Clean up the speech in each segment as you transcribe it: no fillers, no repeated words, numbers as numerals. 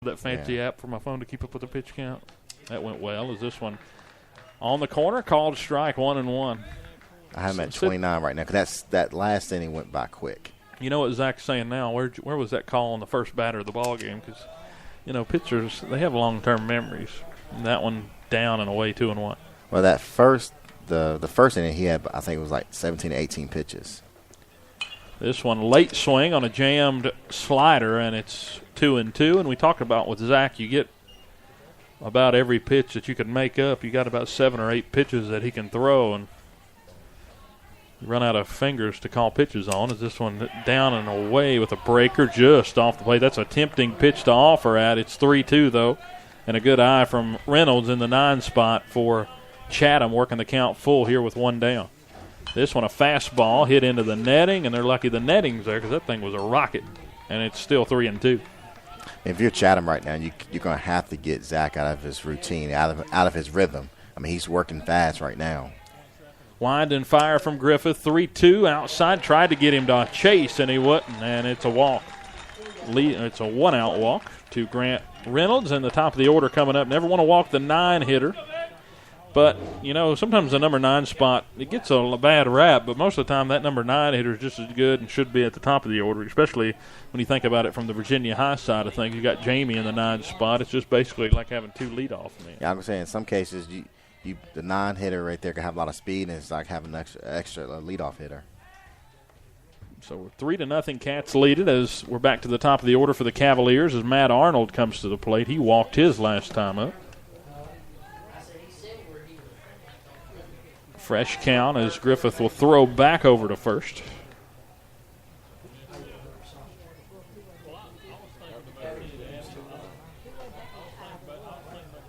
that fancy app for my phone to keep up with the pitch count. That went well. Is this one on the corner? Called strike, 1-1. I have him at 29 right now because that last inning went by quick. You know what Zach's saying now? Where was that call on the first batter of the ball game? Because, pitchers, they have long-term memories. And that one down and away, 2-1. Well, that first the first inning he had, I think it was like 17 to 18 pitches. This one late swing on a jammed slider, and it's 2-2. And we talked about with Zach, you get about every pitch that you can make up. You got about 7 or 8 pitches that he can throw, and you run out of fingers to call pitches on. Is this one down and away with a breaker just off the plate? That's a tempting pitch to offer at. It's 3-2, though, and a good eye from Reynolds in the 9 spot for Chatham, working the count full here with 1 down. This one a fastball hit into the netting, and they're lucky the netting's there because that thing was a rocket, and it's still 3-2. If you're Chatham right now, you're going to have to get Zach out of his routine, out of his rhythm. I mean, he's working fast right now. Wind and fire from Griffith, 3-2 outside. Tried to get him to chase, and he wouldn't, and it's a walk. It's a 1-out walk to Grant Reynolds, and the top of the order coming up. Never want to walk the 9-hitter. But, sometimes the number 9 spot, it gets a bad rap, but most of the time that number 9 hitter is just as good and should be at the top of the order, especially when you think about it from the Virginia High side of things. You got Jamie in the 9 spot. It's just basically like having 2 leadoff men. Yeah, I was saying in some cases the 9 hitter right there can have a lot of speed, and it's like having an extra leadoff hitter. So 3-0 Cats lead it as we're back to the top of the order for the Cavaliers as Matt Arnold comes to the plate. He walked his last time up. Fresh count as Griffith will throw back over to first.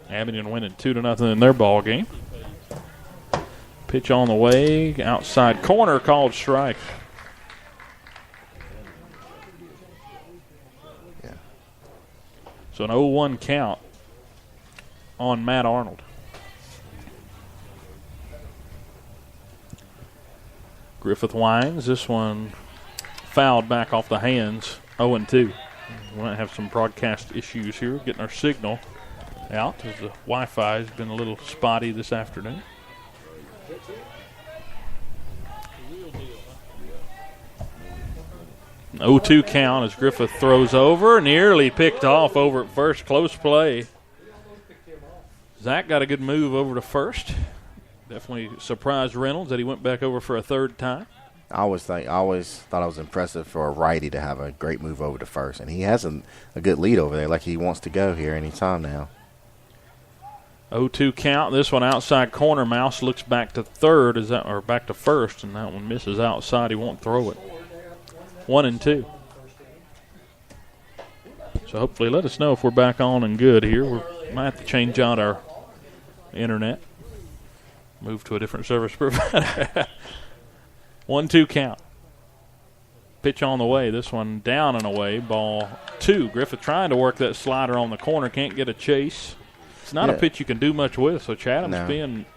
Abingdon winning 2-0 in their ball game. Pitch on the way, outside corner, called strike. Yeah. So an 0-1 count on Matt Arnold. Griffith winds. This one fouled back off the hands, 0-2. We might have some broadcast issues here, getting our signal out as the Wi-Fi has been a little spotty this afternoon. An 0-2 count as Griffith throws over, nearly picked off over at first. Close play. Zach got a good move over to first. Definitely surprised Reynolds that he went back over for a 3rd time. I always thought it was impressive for a righty to have a great move over to first, and he has a good lead over there, like he wants to go here anytime now. 0-2 count. This one outside corner. Mouse looks back to third, or back to first, and that one misses outside. He won't throw it. 1-2. So hopefully, let us know if we're back on and good here. We might have to change out our internet. Move to a different service provider. 1-2 count. Pitch on the way. This one down and away. Ball 2. Griffith trying to work that slider on the corner. Can't get a chase. It's not a pitch you can do much with. So Chatham's being.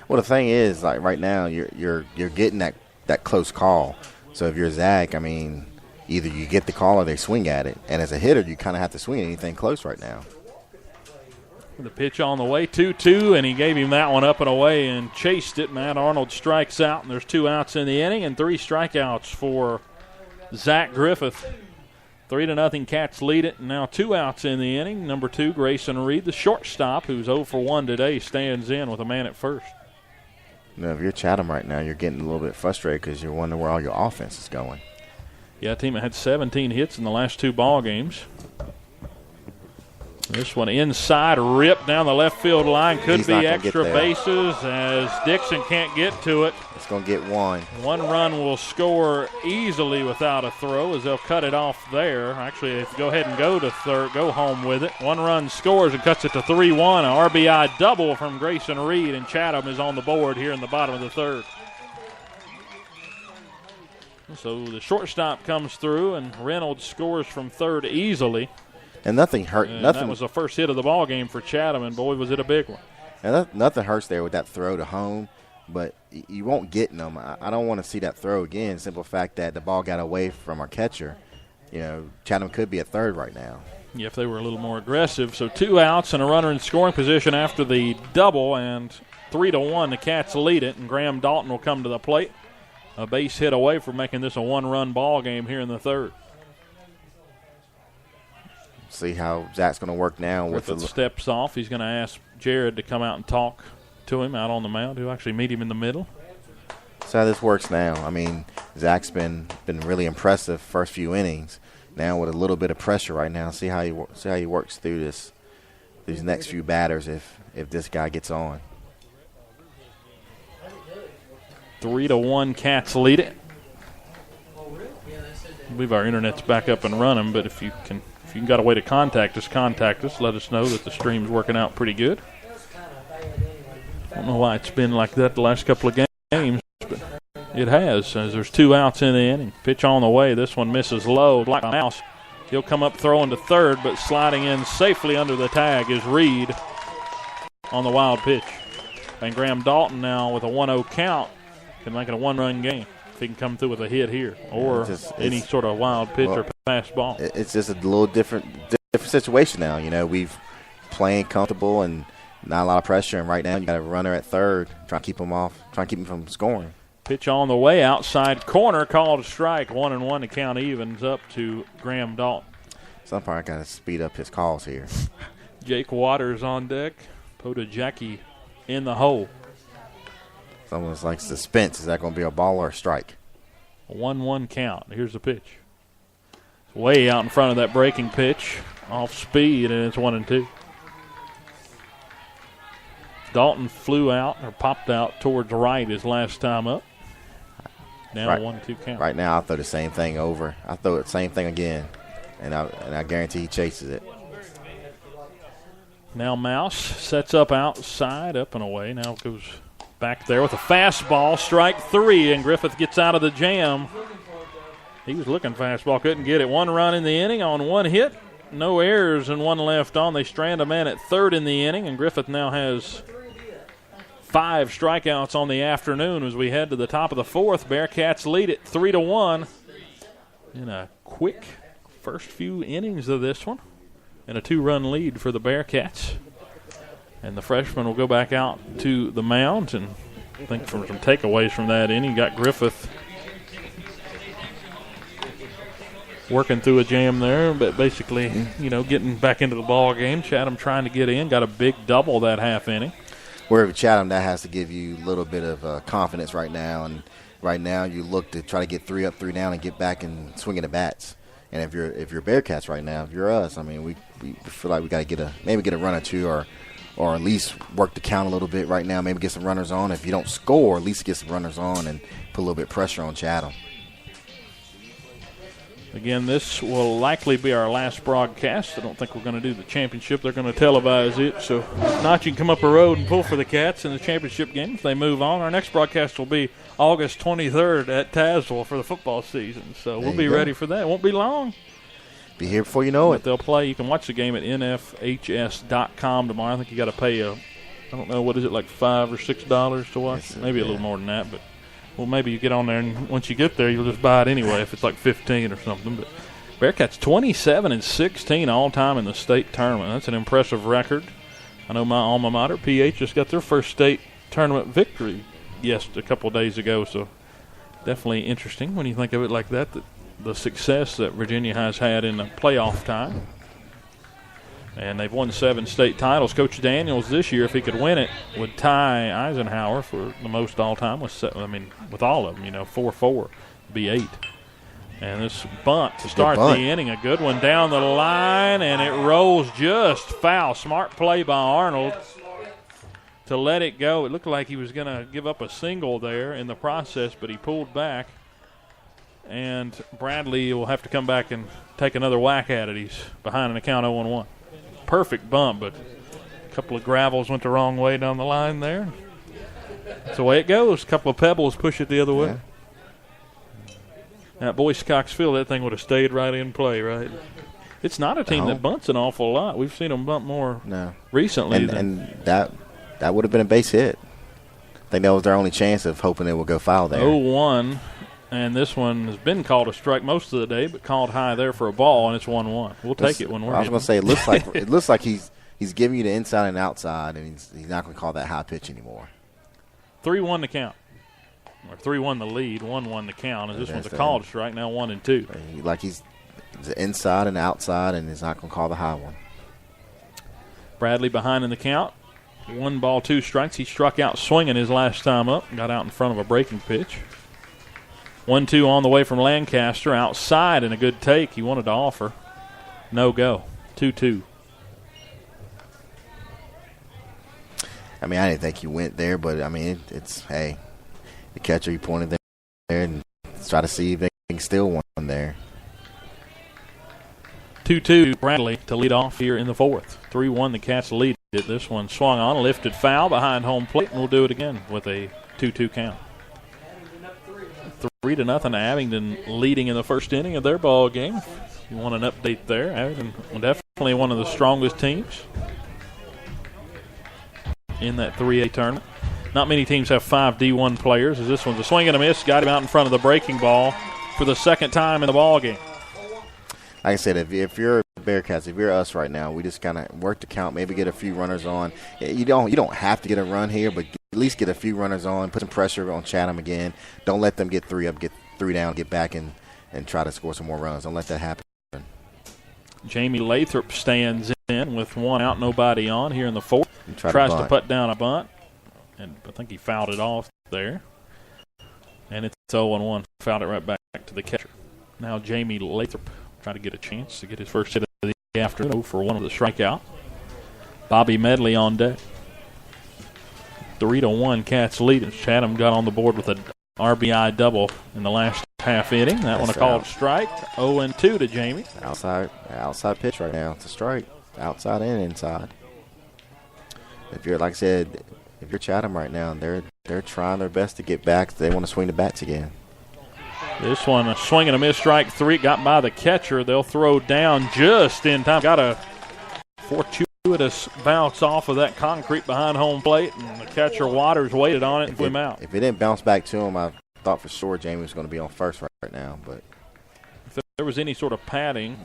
Well, the thing is, like right now, you're getting that close call. So if you're Zach, I mean, either you get the call or they swing at it. And as a hitter, you kind of have to swing at anything close right now. The pitch on the way, 2-2, and he gave him that one up and away and chased it. Matt Arnold strikes out, and there's 2 outs in the inning and 3 strikeouts for Zach Griffith. 3-0 Cats lead it, and now 2 outs in the inning. Number 2, Grayson Reed, the shortstop, who's 0 for 1 today, stands in with a man at first. Now, if you're Chatham right now, you're getting a little bit frustrated because you're wondering where all your offense is going. Yeah, a team that had 17 hits in the last 2 ball games. This one inside, ripped down the left field line. Could be extra bases as Dixon can't get to it. It's going to get 1. 1 run will score easily without a throw as they'll cut it off there. Actually, if you go ahead and go to third, go home with it. 1 run scores and cuts it to 3-1. An RBI double from Grayson Reed, and Chatham is on the board here in the bottom of the 3rd. So the shortstop comes through, and Reynolds scores from third easily. And nothing hurt. That was the first hit of the ball game for Chatham, and boy, was it a big one. And nothing hurts there with that throw to home, but you won't get them. I don't want to see that throw again. Simple fact that the ball got away from our catcher. Chatham could be at third right now. Yeah, if they were a little more aggressive. So 2 outs and a runner in scoring position after the double, and 3-1 the Cats lead it, and Graham Dalton will come to the plate. A base hit away from making this a 1-run ball game here in the third. See how Zach's going to work now. Griffith steps off. He's going to ask Jared to come out and talk to him out on the mound. He'll actually meet him in the middle. That's how this works now. I mean, Zach's been really impressive first few innings. Now with a little bit of pressure right now, see how he works through these next few batters if this guy gets on. 3-1 Cats lead it. I believe our internet's back up and running, but if you got a way to contact us, let us know that the stream's working out pretty good. I don't know why it's been like that the last couple of games, but it has, as there's 2 outs in the inning. Pitch on the way. This one misses low like a mouse. He'll come up throwing to third, but sliding in safely under the tag is Reed on the wild pitch. And Graham Dalton now with a 1-0 count can make it a 1-run game if he can come through with a hit here or any sort of wild pitch or pass ball. It's just a little different situation now. You know, we've playing comfortable and not a lot of pressure, and right now you got a runner at third trying to keep him from scoring. Pitch on the way, outside corner, called a strike. 1-1 to count evens up to Graham Dalton. Some part got to speed up his calls here. Jake Waters on deck. Poda Jackie in the hole. Someone's like suspense. Is that going to be a ball or a strike? A 1-1 count. Here's the pitch. It's way out in front of that breaking pitch. Off speed, and it's 1-2. Dalton flew out or popped out towards right his last time up. Now right. 1-2 count. Right now, I'll throw the same thing over. I'll throw the same thing again, and I guarantee he chases it. Now Mouse sets up outside, up and away. Now goes back there with a fastball, strike 3, and Griffith gets out of the jam. He was looking fastball, couldn't get it. 1 run in the inning on 1 hit. No errors and 1 left on. They strand a man at third in the inning, and Griffith now has 5 strikeouts on the afternoon as we head to the top of the 4th. Bearcats lead it 3-1 in a quick first few innings of this one, and a 2-run lead for the Bearcats. And the freshman will go back out to the mound, and I think from some takeaways from that inning, got Griffith working through a jam there, but basically, getting back into the ball game. Chatham trying to get in, got a big double that half inning. Wherever Chatham, that has to give you a little bit of confidence right now. And right now, you look to try to get 3 up, 3 down, and get back and swinging the bats. And if you're Bearcats right now, if you're us, I mean, we feel like we got to maybe get a run or two, or at least work the count a little bit right now. Maybe get some runners on. If you don't score, at least get some runners on and put a little bit of pressure on Chatham. Again, this will likely be our last broadcast. I don't think we're going to do the championship. They're going to televise it. So if not, you can come up the road and pull for the Cats in the championship game if they move on. Our next broadcast will be August 23rd at Tazewell for the football season. So we'll be ready for that. It won't be long. Be here before you know it. They'll play. You can watch the game at nfhs.com tomorrow. I think you got to pay I don't know, what is it, like $5 or $6 to watch? Yes, maybe a little more than that, but. Well, maybe you get on there, and once you get there, you'll just buy it anyway if it's like 15 or something. But Bearcats 27-16 all time in the state tournament. That's an impressive record. I know my alma mater, PH, just got their first state tournament victory a couple of days ago. So definitely interesting when you think of it like that, the success that Virginia has had in the playoff time. And they've won 7 state titles. Coach Daniels this year, if he could win it, would tie Eisenhower for the most all-time with all of them, 4-4, be 8. And this bunt to start the inning, a good one down the line, and it rolls just foul. Smart play by Arnold to let it go. It looked like he was going to give up a single there in the process, but he pulled back. And Bradley will have to come back and take another whack at it. He's behind an account 0-1. Perfect bump, but a couple of gravels went the wrong way down the line there. That's the way it goes. A couple of pebbles push it the other way. At Boyce Cox Field, that thing would have stayed right in play, right? It's not a team that bunts an awful lot. We've seen them bump more recently. And that would have been a base hit. I think that was their only chance of hoping it would go foul there. 0-1 And this one has been called a strike most of the day, but called high there for a ball, and it's 1-1. We'll take it when we're. I was going to say it looks like he's giving you the inside and outside, and he's not going to call that high pitch anymore. 3-1 the count, or 3-1 the lead, 1-1 the count. And this one's a called strike now, 1-2. Like he's inside and outside, and he's not going to call the high one. Bradley behind in the count. 1 ball, 2 strikes. He struck out swinging his last time up. Got out in front of a breaking pitch. 1-2 on the way from Lancaster. Outside and a good take. He wanted to offer. No go. 2-2. I mean, I didn't think he went there, but, I mean, hey, the catcher, he pointed there and try to see if they can steal one there. 2-2 Bradley to lead off here in the fourth. 3-1 the Cats lead it. This one swung on, lifted foul behind home plate, and we'll do it again with a 2-2 count. 3-0 Abingdon leading in the first inning of their ball game. If you want an update there, Abingdon definitely one of the strongest teams in that 3A tournament. Not many teams have 5 D1 players, as this one's a swing and a miss. Got him out in front of the breaking ball for the second time in the ball game. Like I said, if you're Bearcats, if you're us right now, we just kind of work the count, maybe get a few runners on. You don't have to get a run here, but at least get a few runners on, put some pressure on Chatham again. Don't let them get 3 up, get 3 down, get back and try to score some more runs. Don't let that happen. Jamie Lathrop stands in with 1 out, nobody on here in the fourth. Tries to put down a bunt, and I think he fouled it off there. And it's 0-1. Fouled it right back to the catcher. Now Jamie Lathrop trying to get a chance to get his first hit of the afternoon for 1 of the strikeout. Bobby Medley on deck. 3-1 Cats lead as Chatham got on the board with an RBI double in the last half inning. That one a called strike. 0-2 to Jamie. Outside pitch right now. It's a strike. Outside and inside. If you're, like I said, if you're Chatham right now, they're trying their best to get back. They want to swing the bats again. This one, a swing and a miss, strike 3. Got by the catcher. They'll throw down just in time. Got a fortuitous bounce off of that concrete behind home plate, and the catcher Waters waited on it and flew him out. If it didn't bounce back to him, I thought for sure Jamie was going to be on first right now. But if there was any sort of padding,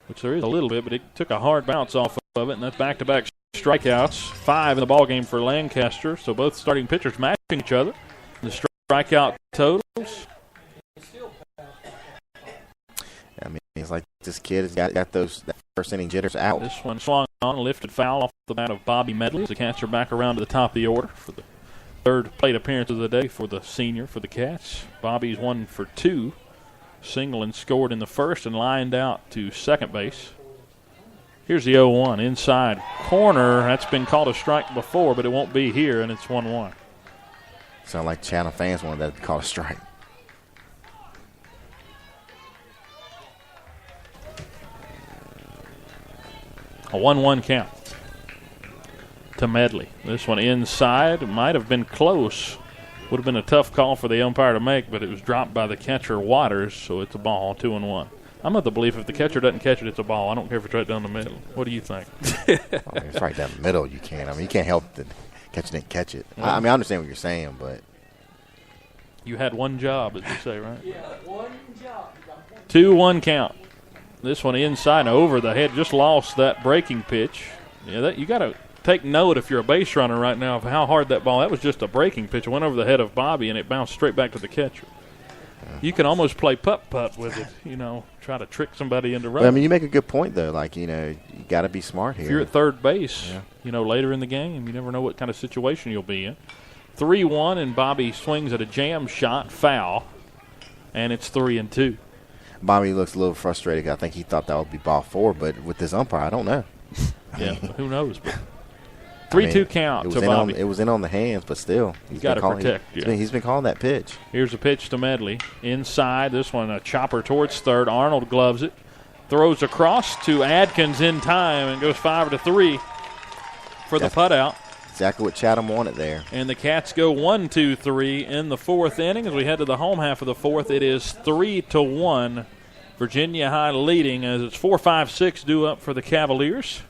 which there is a little bit, but it took a hard bounce off of it, and that's back-to-back strikeouts. 5 in the ballgame for Lancaster, so both starting pitchers matching each other. The strikeout totals. I mean, it's like this kid has got those first inning jitters out. This one swung on, lifted foul off the bat of Bobby Medley. The catcher back around to the top of the order for the third plate appearance of the day for the senior for the Cats. Bobby's 1 for 2. Single and scored in the first and lined out to second base. Here's the 0-1 inside corner. That's been called a strike before, but it won't be here, and it's 1-1. Sound like Chatham fans wanted that to be called a strike. A 1-1 count to Medley. This one inside. Might have been close. Would have been a tough call for the umpire to make, but it was dropped by the catcher Waters, so it's a ball, 2-1. I'm of the belief if the catcher doesn't catch it, it's a ball. I don't care if it's right down the middle. What do you think? It's right down the middle. You can't. I mean, you can't help the catcher didn't catch it. I mean, I understand what you're saying, but you had one job, as you say, right? Yeah, one job. 2-1 count. This one inside over the head. Just lost that breaking pitch. Yeah, you got to take note if you're a base runner right now of how hard that ball. That was just a breaking pitch. It went over the head of Bobby, and it bounced straight back to the catcher. You can almost play putt-putt with it, try to trick somebody into running. But, I mean, you make a good point, though. Like, you got to be smart here. If you're at third base, later in the game, you never know what kind of situation you'll be in. 3-1, and Bobby swings at a jam shot, foul, and it's 3-2. Bobby looks a little frustrated. I think he thought that would be ball 4, but with this umpire, I don't know. Yeah, who knows? But 3-2 count to Bobby. It was in on the hands, but still. He's got to protect. He's been calling that pitch. Here's a pitch to Medley. Inside, this one a chopper towards third. Arnold gloves it. Throws across to Adkins in time and goes 5-3 for the putout. Exactly what Chatham wanted there. And the Cats go 1-2-3 in the fourth inning. As we head to the home half of the fourth, it is 3-1. Virginia High leading as it's 4-5-6 due up for the Cavaliers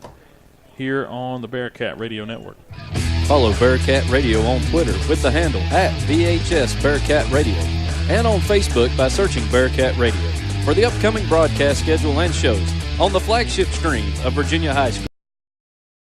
here on the Bearcat Radio Network. Follow Bearcat Radio on Twitter with the handle @VHS Bearcat Radio. and on Facebook by searching Bearcat Radio for the upcoming broadcast schedule and shows on the flagship screen of Virginia High School.